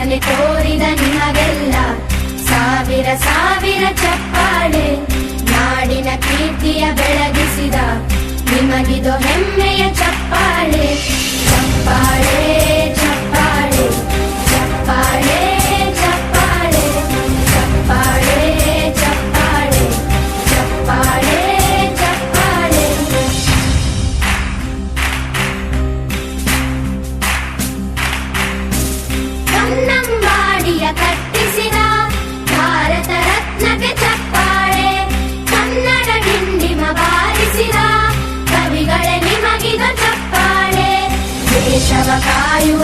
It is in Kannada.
ಮನೆ ತೋರಿದ ನಿಮಗೆಲ್ಲ ಸಾವಿರ ಸಾವಿರ ಚಪ್ಪಾಳೆ. ನಾಡಿನ ಕೀರ್ತಿಯ ಬೆಳಗಿಸಿದ ನಿಮಗಿದು ಹೆಮ್ಮೆಯ ಚಪ್ಪಾಳೆ. ಚಪ್ಪಾಳೆ ಚಪ್ಪಾಳೆ ಚಪ್ಪಾಳೆ ಚಪ್ಪಾಳೆ ಚಪ್ಪಾಳೆ ಚಪ್ಪಾಳೆ ಚಪ್ಪಾಳೆ ಚಪ್ಪಾಳೆ. ಕನ್ನಂಬಾಡಿಯ ಕಟ್ಟಿಸಿದ ಭಾರತ ರತ್ನಕ್ಕೆ ಚಪ್ಪಾಳೆ. ಕನ್ನಡ ಡಿಂಡಿಮ ಬಾರಿಸಿದ ಕವಿಗಳೇ ನಿಮಗಿದು ಚಪ್ಪಾಳೆ. ದೇಶವ ಕಾಯುವ